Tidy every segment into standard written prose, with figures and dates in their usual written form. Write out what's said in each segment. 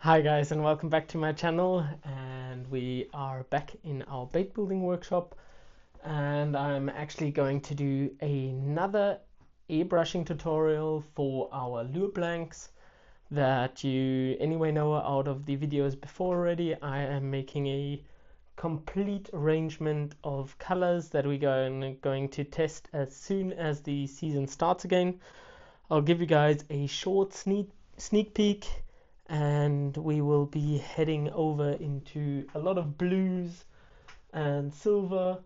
Hi guys, and welcome back to my channel, and we are back in our bait building workshop, and I'm actually going to do another airbrushing tutorial for our lure blanks that you anyway know out of the videos before already. I am making a complete arrangement of colors that we're going to test as soon as the season starts again. I'll give you guys a short sneak peek, and we will be heading over into a lot of blues and silver.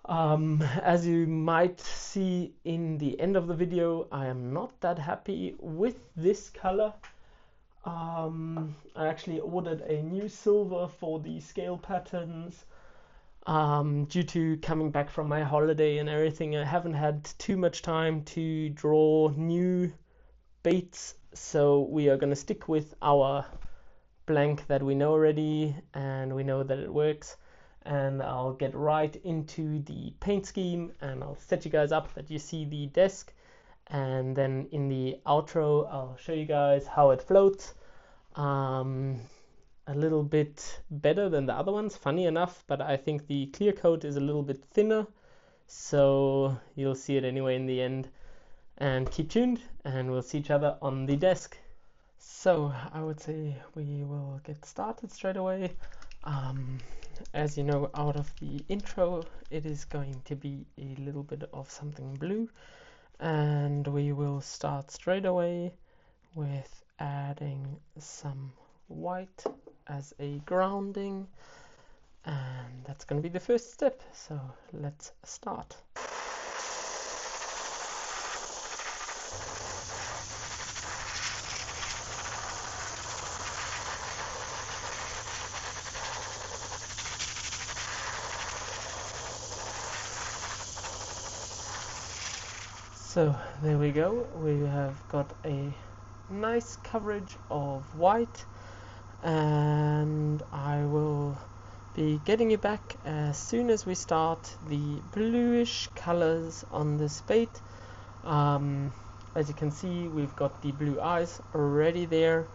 As you might see in the end of the video, I am not that happy with this color. I actually ordered a new silver for the scale patterns. Due to coming back from my holiday and everything, I haven't had too much time to draw new baits, so we are going to stick with our blank that we know already and we know that it works. And I'll get right into the paint scheme, and I'll set you guys up that you see the desk, and then in the outro I'll show you guys how it floats. A little bit better than the other ones, funny enough, but I think the clear coat is a little bit thinner, so you'll see it anyway in the end. And keep tuned, and we'll see each other on the desk. So I would say we will get started straight away. As you know out of the intro, it is going to be a little bit of something blue, and we will start straight away with adding some white as a grounding, and that's going to be the first step. So let's start. So there we go, we have got a nice coverage of white, and I will be getting you back as soon as we start the bluish colors on this bait. As you can see, we've got the blue eyes already there,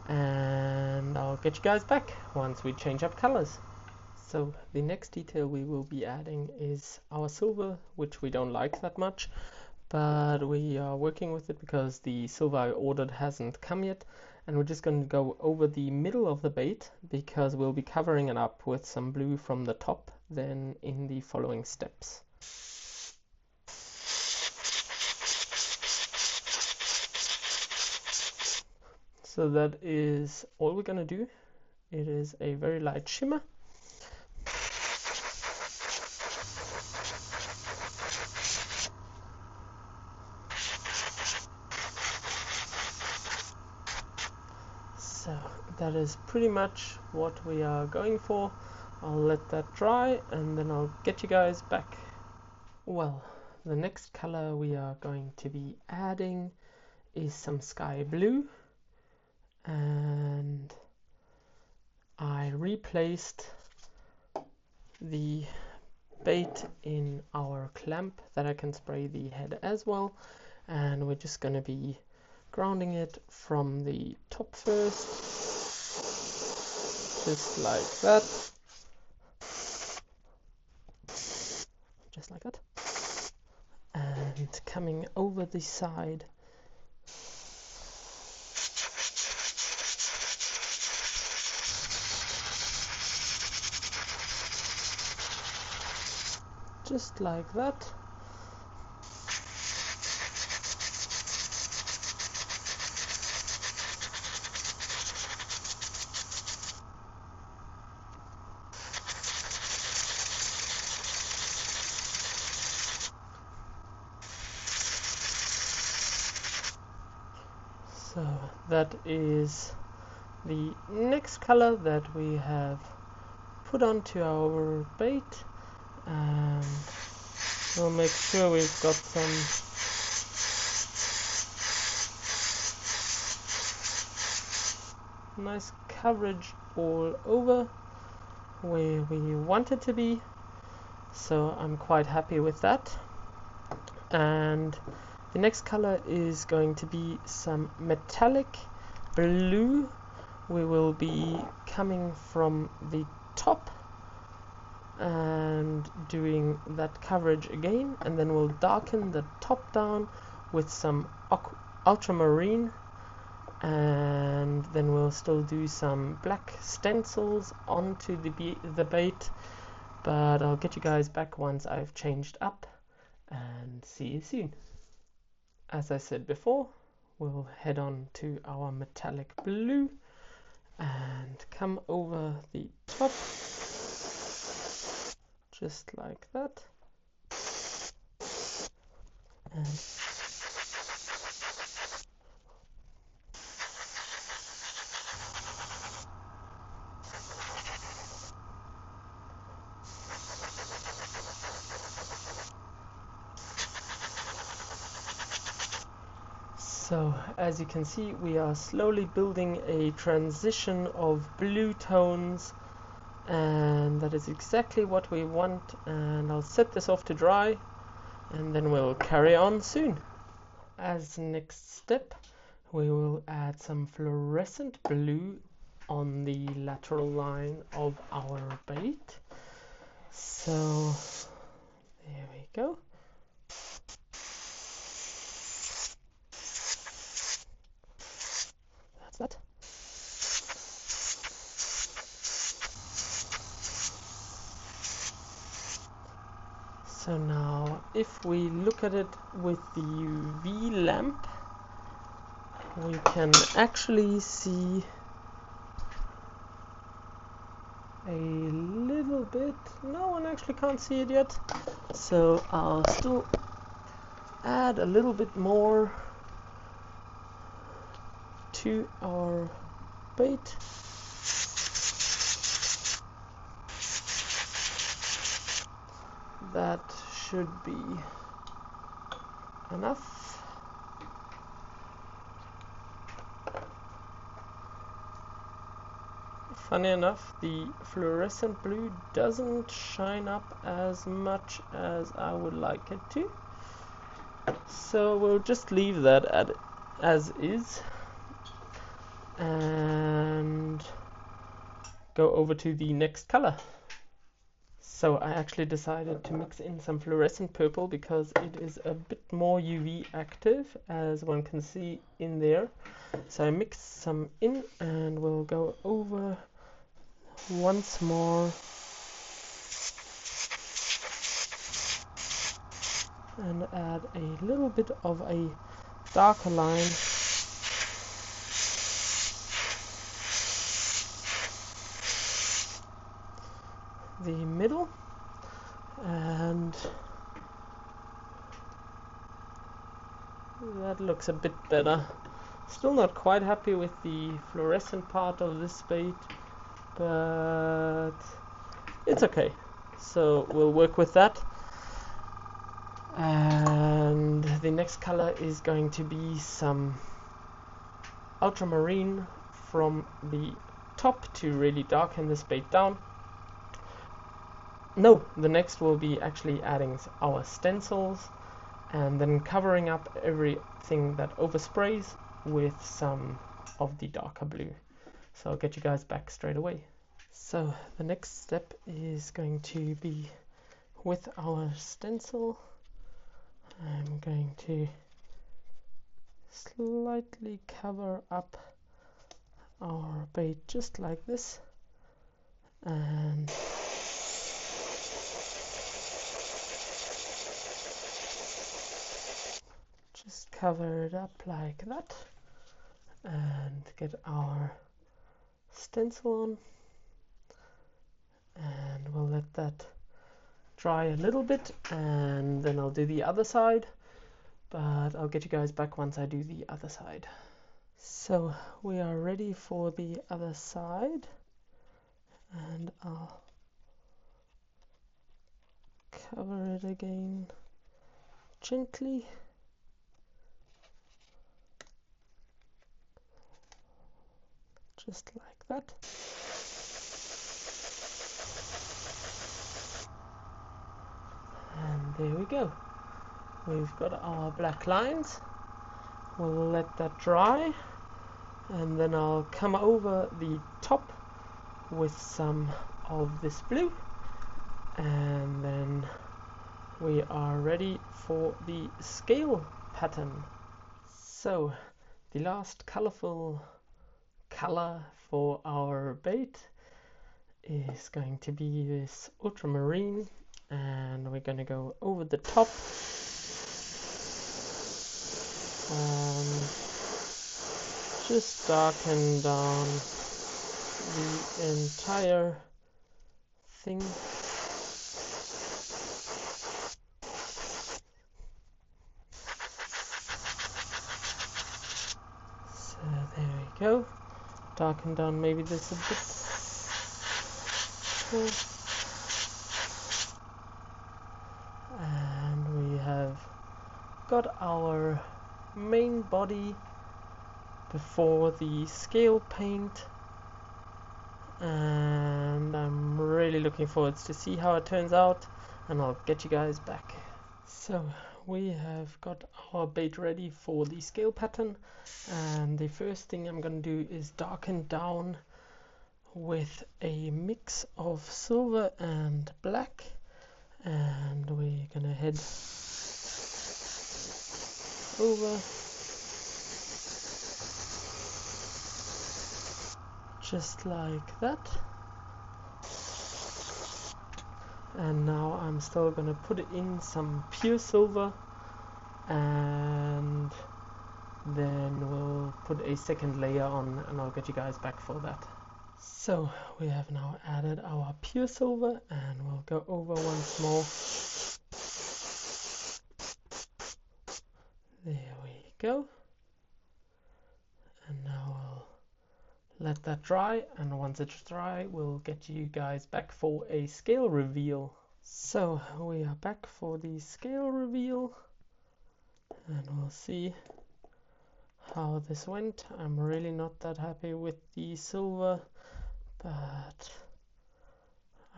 and I'll get you guys back once we change up colors. So the next detail we will be adding is our silver, which we don't like that much, but we are working with it because the silver I ordered hasn't come yet, and we're just going to go over the middle of the bait because we'll be covering it up with some blue from the top then in the following steps. So that is all we're going to do. It is a very light shimmer. So that is pretty much what we are going for. I'll let that dry and then I'll get you guys back. Well, the next color we are going to be adding is some sky blue, and I replaced the bait in our clamp that I can spray the head as well, and we're just going to be grounding it from the top first, just like that, just like that, and coming over the side just like that. So that is the next color that we have put onto our bait, and we'll make sure we've got some nice coverage all over where we want it to be, so I'm quite happy with that. And the next color is going to be some metallic blue we will be coming from the top and doing that coverage again, and then we'll darken the top down with some ultramarine, and then we'll still do some black stencils onto the bait, but I'll get you guys back once I've changed up, and see you soon. As I said before, we'll head on to our metallic blue and come over the top just like that, and so as you can see, we are slowly building a transition of blue tones, and that is exactly what we want. And I'll set this off to dry, and then we'll carry on soon. As next step, we will add some fluorescent blue on the lateral line of our bait. So there we go. That's that. So now if we look at it with the UV lamp, we can actually see a little bit. No one actually can't see it yet, so I'll still add a little bit more to our bait. That should be enough. Funny enough, the fluorescent blue doesn't shine up as much as I would like it to, so we'll just leave that as is and go over to the next color. So I actually decided to mix in some fluorescent purple because it is a bit more UV active, as one can see in there. So I mixed some in, and we'll go over once more and add a little bit of a darker line the middle, and that looks a bit better. Still not quite happy with the fluorescent part of this bait, but it's okay, so we'll work with that. And the next color is going to be some ultramarine from the top to really darken this bait down. No, the next will be actually adding our stencils and then covering up everything that oversprays with some of the darker blue. So I'll get you guys back straight away. So the next step is going to be with our stencil. I'm going to slightly cover up our bait just like this, and just cover it up like that and get our stencil on, and we'll let that dry a little bit, and then I'll do the other side, but I'll get you guys back once I do the other side. So we are ready for the other side, and I'll cover it again gently. Just like that. And there we go. We've got our black lines. We'll let that dry, And then I'll come over the top with some of this blue, and then we are ready for the scale pattern. So the last colorful color for our bait is going to be this ultramarine, and we're going to go over the top and just darken down the entire thing. So there we go. Darken down maybe this a bit. And we have got our main body before the scale paint, and I'm really looking forward to see how it turns out, and I'll get you guys back. So we have got our bait ready for the scale pattern, and the first thing I'm going to do is darken down with a mix of silver and black, and we're going to head over just like that. And now I'm still going to put in some pure silver, and then we'll put a second layer on, and I'll get you guys back for that. So we have now added our pure silver, and we'll go over once more. There we go. And now we'll let that dry, and once it's dry we'll get you guys back for a scale reveal. So we are back for the scale reveal, and we'll see how this went. I'm really not that happy with the silver, but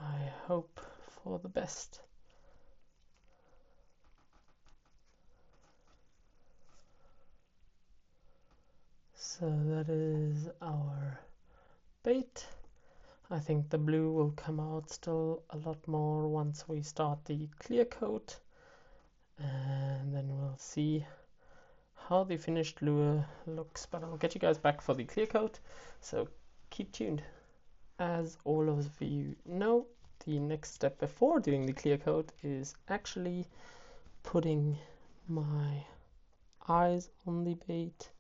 I hope for the best. So that is our bait. I think the blue will come out still a lot more once we start the clear coat, and then we'll see how the finished lure looks, but I'll get you guys back for the clear coat, so keep tuned. As all of you know, the next step before doing the clear coat is actually putting my eyes on the bait.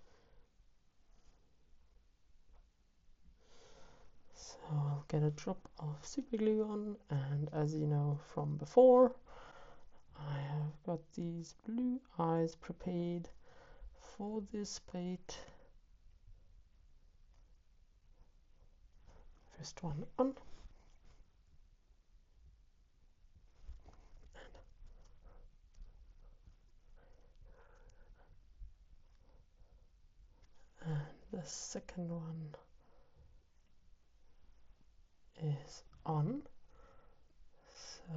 So I'll get a drop of super glue on, and as you know from before, I have got these blue eyes prepared for this bait. First one on. And the second one is on. So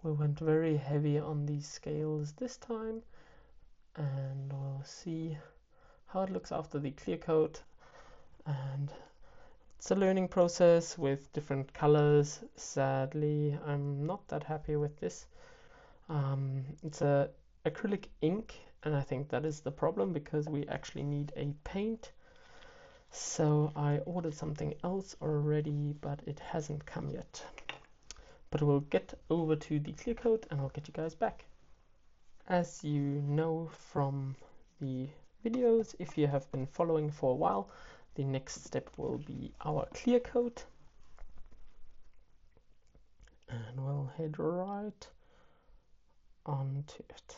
we went very heavy on these scales this time, and we'll see how it looks after the clear coat. And it's a learning process with different colors. Sadly, I'm not that happy with this. It's a acrylic ink, and I think that is the problem, because we actually need a paint. So I ordered something else already, but it hasn't come yet. But we'll get over to the clear coat and I'll get you guys back. As you know from the videos, if you have been following for a while, the next step will be our clear coat. And we'll head right onto it.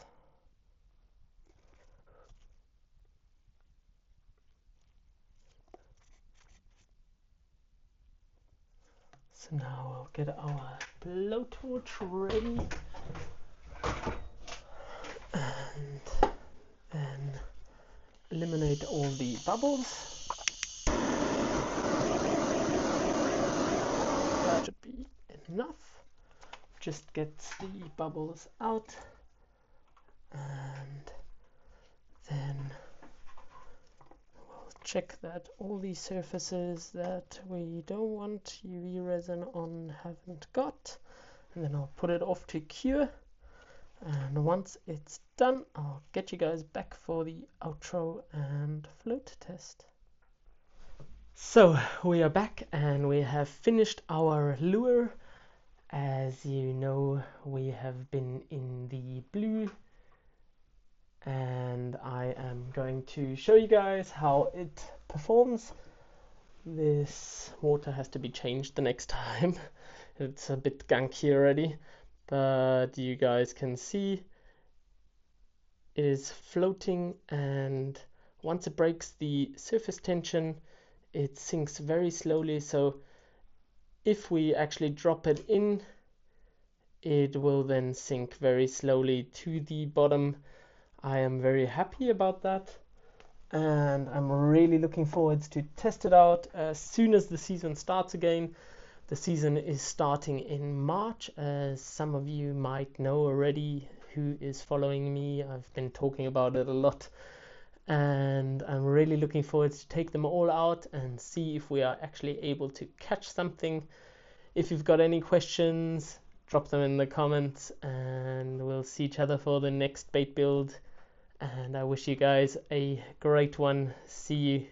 So now we'll get our blowtorch ready, and then eliminate all the bubbles. That should be enough. Just gets the bubbles out, and then we'll check that all these surfaces that we don't want UV resin on haven't got, and then I'll put it off to cure. And once it's done, I'll get you guys back for the outro and float test. So we are back and we have finished our lure. As you know, we have been in the blue, and I am going to show you guys how it performs. This water has to be changed the next time. It's a bit gunky already, but you guys can see it is floating, and once it breaks the surface tension, it sinks very slowly. So if we actually drop it in, it will then sink very slowly to the bottom. I am very happy about that, and I'm really looking forward to test it out as soon as the season starts again. The season is starting in March, as some of you might know already who is following me. I've been talking about it a lot, and I'm really looking forward to take them all out and see if we are actually able to catch something. If you've got any questions, drop them in the comments, and we'll see each other for the next bait build. And I wish you guys a great one. See you.